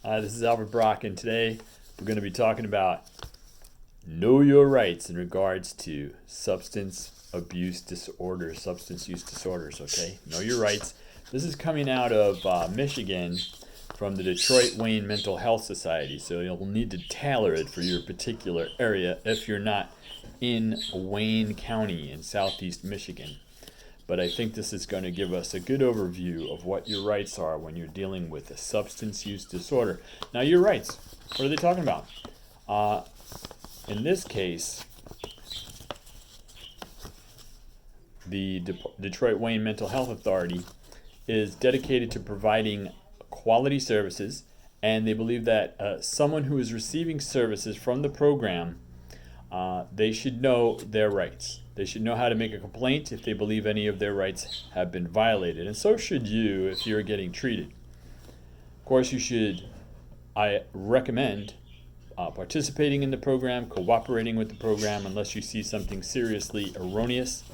This is Albert Brock, and today we're going to be talking about know your rights in regards to substance use disorders. Okay, know your rights. This is coming out of Michigan from the Detroit Wayne Mental Health Society, so you'll need to tailor it for your particular area if you're not in Wayne County in southeast Michigan. But I think this is going to give us a good overview of what your rights are when you're dealing with a substance use disorder. Now, your rights, what are they talking about? In this case, the Detroit Wayne Mental Health Authority is dedicated to providing quality services, and they believe that someone who is receiving services from the program, they should know their rights. They should know how to make a complaint if they believe any of their rights have been violated. And so should you if you're getting treated. Of course, I recommend participating in the program, cooperating with the program unless you see something seriously erroneous.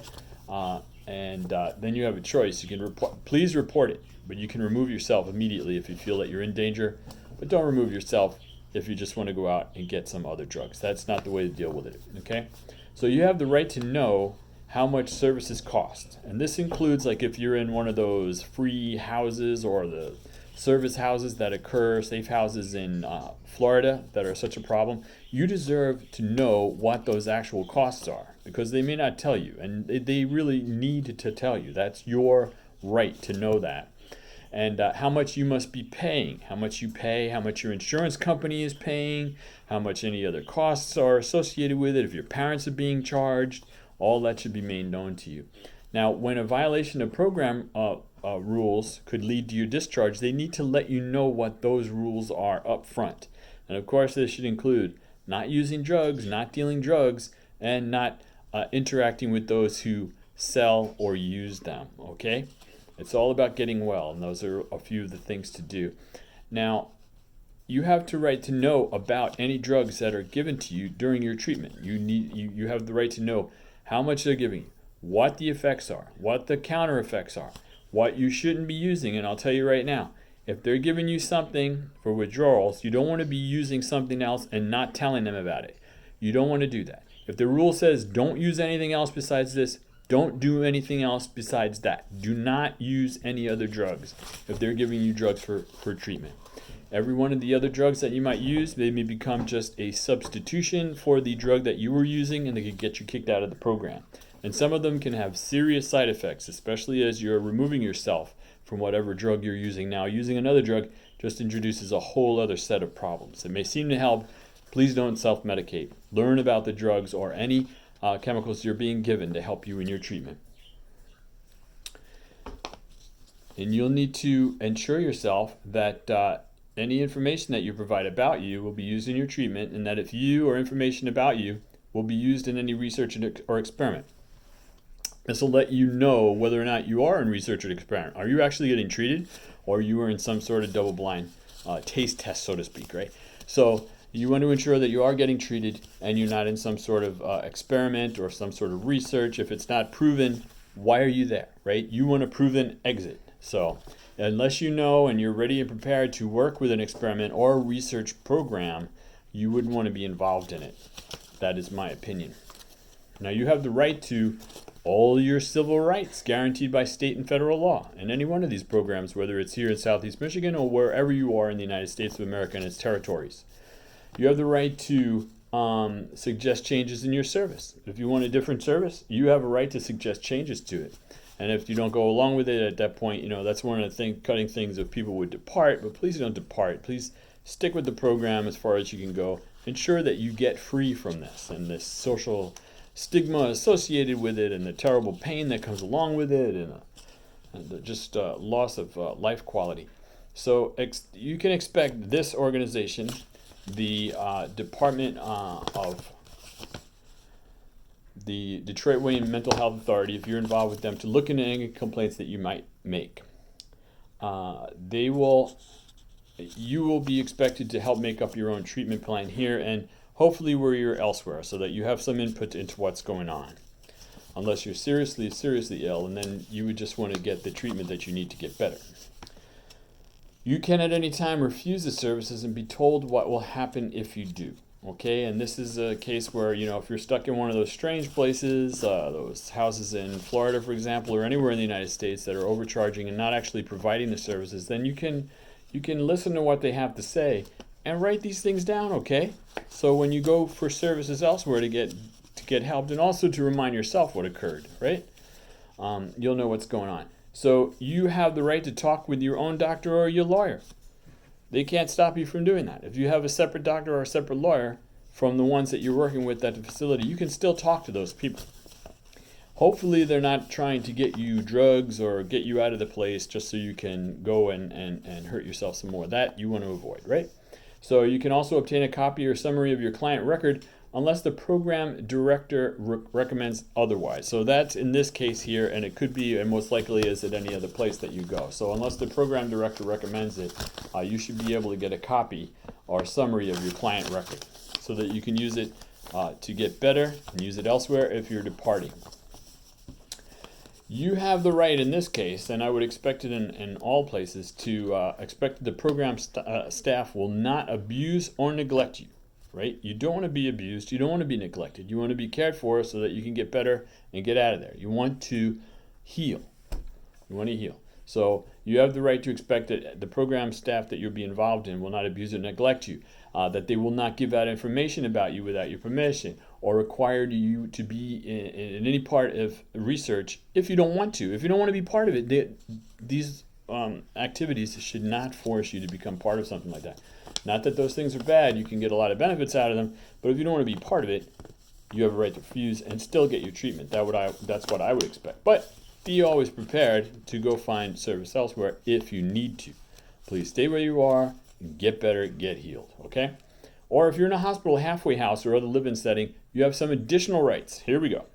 And then you have a choice. You can please report it, but you can remove yourself immediately if you feel that you're in danger. But don't remove yourself if you just want to go out and get some other drugs. That's not the way to deal with it, okay? So you have the right to know how much services cost. And this includes, like, if you're in one of those free houses or the service houses that occur, safe houses in Florida that are such a problem, you deserve to know what those actual costs are, because they may not tell you, and they really need to tell you. That's your right to know that. And how much you must be paying, how much you pay, how much your insurance company is paying, how much any other costs are associated with it, if your parents are being charged, all that should be made known to you. Now, when a violation of program rules could lead to your discharge, they need to let you know what those rules are up front. And of course, this should include not using drugs, not dealing drugs, and not interacting with those who sell or use them, okay? It's all about getting well, and those are a few of the things to do. Now, you have the right to know about any drugs that are given to you during your treatment. You have the right to know how much they're giving you, what the effects are, what the counter effects are, what you shouldn't be using. And I'll tell you right now, if they're giving you something for withdrawals, you don't want to be using something else and not telling them about it. You don't want to do that. If the rule says don't use anything else besides this, don't do anything else besides that. Do not use any other drugs if they're giving you drugs for treatment. Every one of the other drugs that you might use, they may become just a substitution for the drug that you were using, and they could get you kicked out of the program. And some of them can have serious side effects, especially as you're removing yourself from whatever drug you're using now. Using another drug just introduces a whole other set of problems. It may seem to help. Please don't self-medicate. Learn about the drugs or any chemicals you're being given to help you in your treatment. And you'll need to ensure yourself that any information that you provide about you will be used in your treatment, and that if you or information about you will be used in any research or experiment. This will let you know whether or not you are in research or experiment. Are you actually getting treated, or you are in some sort of double-blind taste test, so to speak, right? So you want to ensure that you are getting treated and you're not in some sort of experiment or some sort of research. If it's not proven, why are you there, right? You want a proven exit. So unless you know and you're ready and prepared to work with an experiment or a research program, you wouldn't want to be involved in it. That is my opinion. Now, you have the right to all your civil rights guaranteed by state and federal law in any one of these programs, whether it's here in Southeast Michigan or wherever you are in the United States of America and its territories. You have the right to suggest changes in your service. If you want a different service, you have a right to suggest changes to it. And if you don't go along with it at that point, that's one of the cutting things if people would depart. But please don't depart. Please stick with the program as far as you can go. Ensure that you get free from this and this social stigma associated with it and the terrible pain that comes along with it and the just loss of life quality. So you can expect this organization, the Department of the Detroit Wayne Mental Health Authority, if you're involved with them, to look into any complaints that you might make. You will be expected to help make up your own treatment plan here and hopefully where you're elsewhere, so that you have some input into what's going on. Unless you're seriously ill, and then you would just want to get the treatment that you need to get better. You can at any time refuse the services and be told what will happen if you do. Okay, and this is a case where, if you're stuck in one of those strange places, those houses in Florida, for example, or anywhere in the United States that are overcharging and not actually providing the services, then you can listen to what they have to say and write these things down, okay? So when you go for services elsewhere to get help, and also to remind yourself what occurred, right? You'll know what's going on. So you have the right to talk with your own doctor or your lawyer. They can't stop you from doing that. If you have a separate doctor or a separate lawyer from the ones that you're working with at the facility, you can still talk to those people. Hopefully they're not trying to get you drugs or get you out of the place just so you can go and hurt yourself some more. That you want to avoid, right? So you can also obtain a copy or summary of your client record unless the program director recommends otherwise. So that's in this case here, and it could be, and most likely is at any other place that you go. So unless the program director recommends it, you should be able to get a copy or a summary of your client record so that you can use it to get better and use it elsewhere if you're departing. You have the right in this case, and I would expect it in all places, to expect that the program staff will not abuse or neglect you. Right? You don't want to be abused. You don't want to be neglected. You want to be cared for so that you can get better and get out of there. You want to heal. You want to heal. So you have the right to expect that the program staff that you'll be involved in will not abuse or neglect you, that they will not give out information about you without your permission, or require you to be in any part of research if you don't want to. If you don't want to be part of it, these activities should not force you to become part of something like that. Not that those things are bad, you can get a lot of benefits out of them, but if you don't want to be part of it, you have a right to refuse and still get your treatment. That's what I would expect. But be always prepared to go find service elsewhere if you need to. Please stay where you are, get better, get healed, okay? Or if you're in a hospital, halfway house, or other live-in setting, you have some additional rights. Here we go.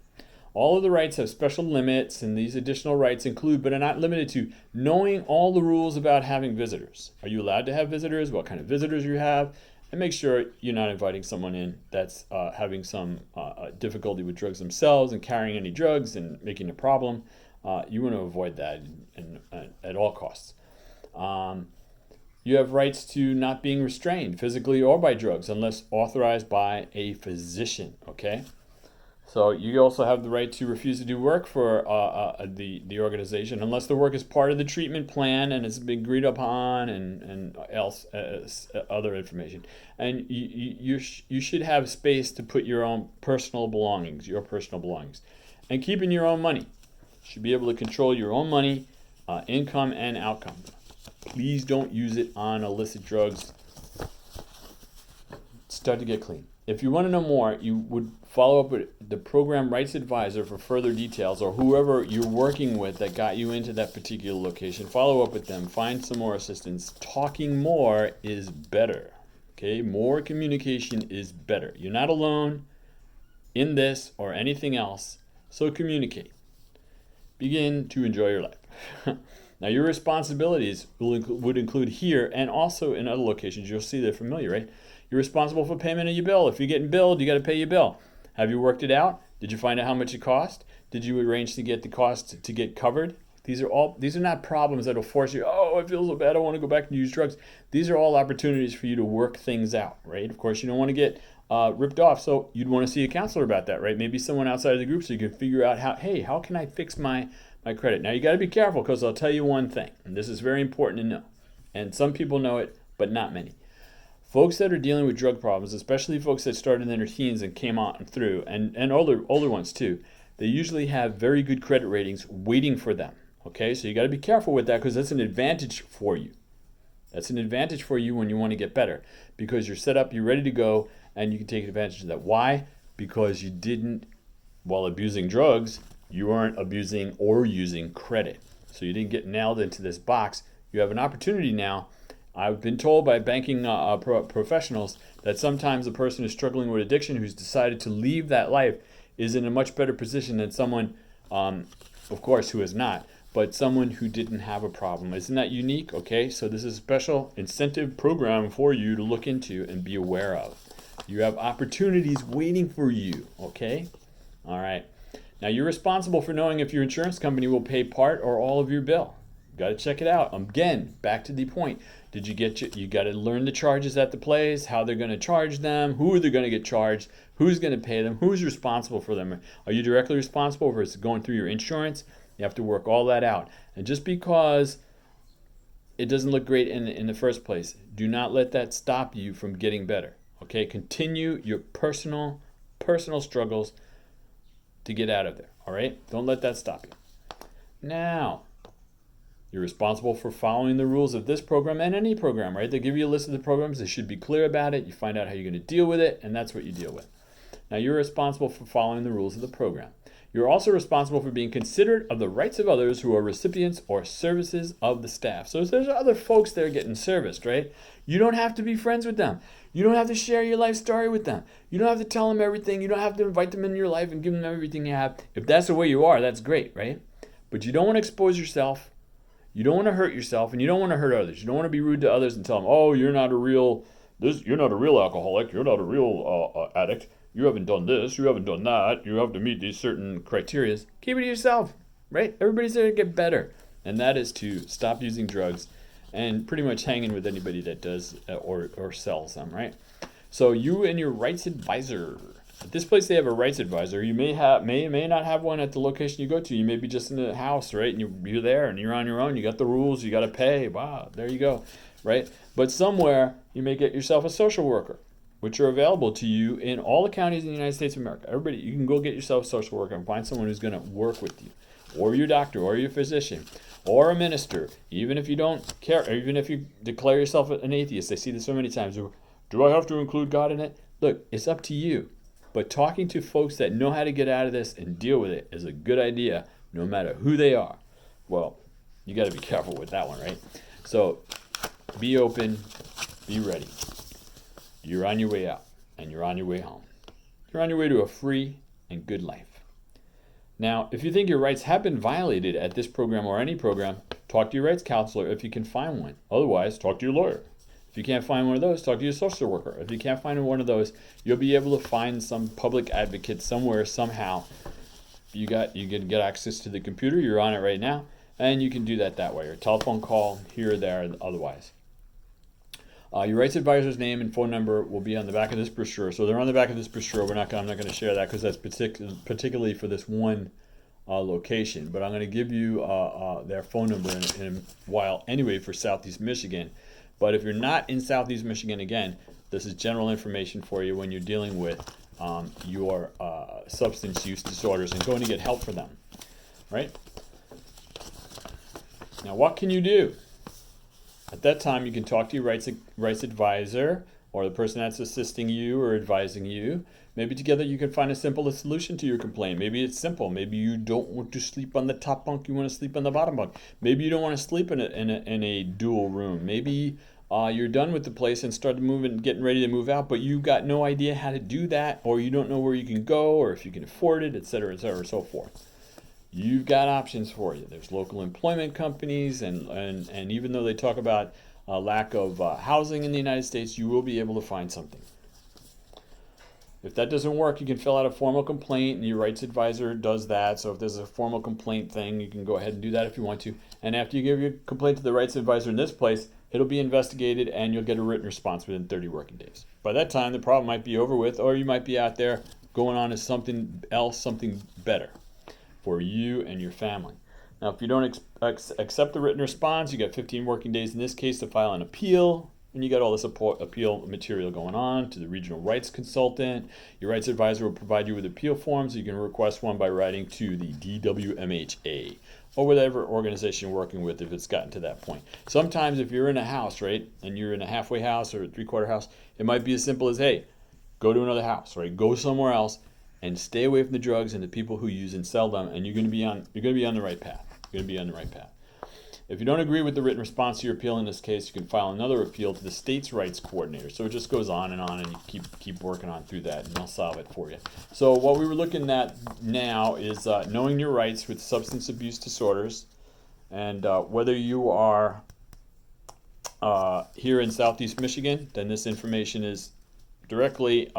All of the rights have special limits, and these additional rights include, but are not limited to, knowing all the rules about having visitors. Are you allowed to have visitors? What kind of visitors you have? And make sure you're not inviting someone in that's having some difficulty with drugs themselves and carrying any drugs and making a problem. You want to avoid that at all costs. You have rights to not being restrained physically or by drugs unless authorized by a physician, okay? So you also have the right to refuse to do work for the organization unless the work is part of the treatment plan and has been agreed upon, and else other information. And you should have space to put your own personal belongings, and keeping your own money. You should be able to control your own money, income, and outcome. Please don't use it on illicit drugs. Start to get clean. If you want to know more, you would follow up with the program rights advisor for further details, or whoever you're working with that got you into that particular location. Follow up with them. Find some more assistance. Talking more is better. Okay? More communication is better. You're not alone in this or anything else, so communicate. Begin to enjoy your life. Now, your responsibilities would include here and also in other locations. You'll see they're familiar, right? You're responsible for payment of your bill. If you're getting billed, you got to pay your bill. Have you worked it out? Did you find out how much it cost? Did you arrange to get the cost to get covered? These are not problems that will force you, oh, I feel so bad, I want to go back and use drugs. These are all opportunities for you to work things out, right? Of course, you don't want to get ripped off, so you'd want to see a counselor about that, right? Maybe someone outside of the group so you can figure out how can I fix my credit? Now, you got to be careful, because I'll tell you one thing, and this is very important to know. And some people know it, but not many. Folks that are dealing with drug problems, especially folks that started in their teens and came on through, and older ones too, they usually have very good credit ratings waiting for them. Okay, so you got to be careful with that, because that's an advantage for you. That's an advantage for you when you want to get better, because you're set up, you're ready to go, and you can take advantage of that. Why? Because you didn't, while abusing drugs, you aren't abusing or using credit. So you didn't get nailed into this box. You have an opportunity now. I've been told by banking professionals that sometimes a person who's struggling with addiction, who's decided to leave that life, is in a much better position than someone, of course, who is not, but someone who didn't have a problem. Isn't that unique? Okay, so this is a special incentive program for you to look into and be aware of. You have opportunities waiting for you, okay? All right. Now, you're responsible for knowing if your insurance company will pay part or all of your bill. got to check it out. Again, back to the point. Did you get you got to learn the charges at the place, how they're going to charge them, who they're going to get charged, who's going to pay them, who's responsible for them. Are you directly responsible versus going through your insurance? You have to work all that out. And just because it doesn't look great in the first place, do not let that stop you from getting better. Okay? Continue your personal struggles to get out of there. All right? Don't let that stop you. Now, you're responsible for following the rules of this program and any program, right? They give you a list of the programs. They should be clear about it. You find out how you're going to deal with it, and that's what you deal with. Now, you're responsible for following the rules of the program. You're also responsible for being considerate of the rights of others who are recipients or services of the staff. So there's other folks there getting serviced, right? You don't have to be friends with them. You don't have to share your life story with them. You don't have to tell them everything. You don't have to invite them into your life and give them everything you have. If that's the way you are, that's great, right? But you don't want to expose yourself. You don't want to hurt yourself, and you don't want to hurt others. You don't want to be rude to others and tell them, "Oh, you're not a real alcoholic. You're not a real addict. You haven't done this. You haven't done that. You have to meet these certain criteria." Keep it to yourself, right? Everybody's there to get better, and that is to stop using drugs and pretty much hang in with anybody that does or sells them, right? So you and your rights advisor. At this place, they have a rights advisor. You may not have one at the location you go to. You may be just in the house, right? And you're there, and you're on your own. You got the rules. You got to pay. Wow, there you go, right? But somewhere, you may get yourself a social worker, which are available to you in all the counties in the United States of America. Everybody, you can go get yourself a social worker and find someone who's going to work with you, or your doctor, or your physician, or a minister. Even if you don't care, or even if you declare yourself an atheist. I see this so many times. Do I have to include God in it? Look, it's up to you. But talking to folks that know how to get out of this and deal with it is a good idea, no matter who they are. Well, you got to be careful with that one, right? So be open, be ready. You're on your way out, and you're on your way home. You're on your way to a free and good life. Now, if you think your rights have been violated at this program or any program, talk to your rights counselor if you can find one. Otherwise, talk to your lawyer. If you can't find one of those, talk to your social worker. If you can't find one of those, you'll be able to find some public advocate somewhere, somehow. You can get access to the computer. You're on it right now, and you can do that way, or telephone call here or there, otherwise. Your rights advisor's name and phone number will be on the back of this brochure. So they're on the back of this brochure. I'm not going to share that because that's particularly for this one location. But I'm going to give you their phone number in a while anyway for Southeast Michigan. But if you're not in Southeast Michigan, again, this is general information for you when you're dealing with your substance use disorders and going to get help for them, right? Now, what can you do? At that time, you can talk to your rights advisor or the person that's assisting you or advising you. Maybe together you can find a simple solution to your complaint. Maybe it's simple. Maybe you don't want to sleep on the top bunk. You want to sleep on the bottom bunk. Maybe you don't want to sleep in a dual room. Maybe you're done with the place and started getting ready to move out, but you got no idea how to do that, or you don't know where you can go, or if you can afford it, et cetera, so forth. You've got options for you. There's local employment companies, and even though they talk about lack of housing in the United States, you will be able to find something. If that doesn't work, you can fill out a formal complaint, and your rights advisor does that. So if there's a formal complaint thing, you can go ahead and do that if you want to. And after you give your complaint to the rights advisor in this place, it'll be investigated, and you'll get a written response within 30 working days. By that time, the problem might be over with, or you might be out there going on to something else, something better for you and your family. Now, if you don't accept the written response, you got 15 working days in this case to file an appeal. And you got all this appeal material going on to the regional rights consultant. Your rights advisor will provide you with appeal forms. You can request one by writing to the DWMHA or whatever organization you're working with if it's gotten to that point. Sometimes if you're in a house, right, and you're in a halfway house or a three-quarter house, it might be as simple as, hey, go to another house, right? Go somewhere else and stay away from the drugs and the people who use and sell them, and you're going to be on the right path. You're going to be on the right path. If you don't agree with the written response to your appeal in this case, you can file another appeal to the state's rights coordinator. So it just goes on, and you keep working on through that, and they'll solve it for you. So what we were looking at now is knowing your rights with substance abuse disorders, and whether you are here in Southeast Michigan, then this information is directly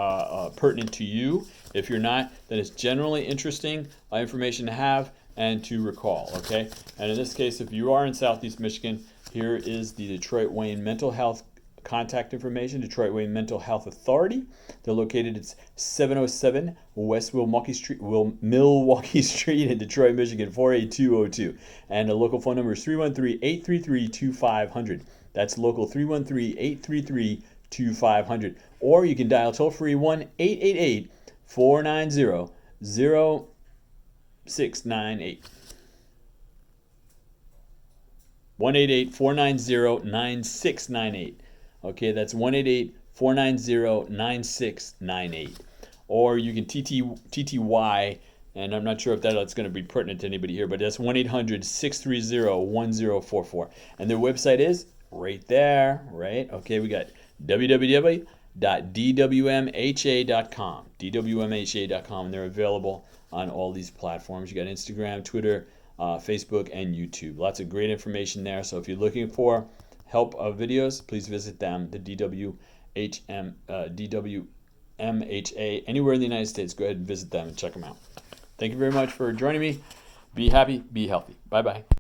pertinent to you. If you're not, then it's generally interesting information to have, and to recall, okay? And in this case, if you are in Southeast Michigan, here is the Detroit Wayne Mental Health contact information. Detroit Wayne Mental Health Authority. They're located at 707 West Milwaukee Street in Detroit, Michigan, 48202. And the local phone number is 313-833-2500. That's local 313-833-2500. Or you can dial toll free 1-888-490-0698. 1-888-490-9698. Okay, that's 1-888-490-9698. Or you can TTY, and I'm not sure if that's going to be pertinent to anybody here, but that's 1-800-630-1044. And their website is right there, right? Okay, we got www.dwmha.com, dwmha.com, and they're available on all these platforms. You got Instagram, Twitter, Facebook, and YouTube. Lots of great information there. So if you're looking for help videos, please visit them, the DWMHA, anywhere in the United States. Go ahead and visit them and check them out. Thank you very much for joining me. Be happy, be healthy. Bye-bye.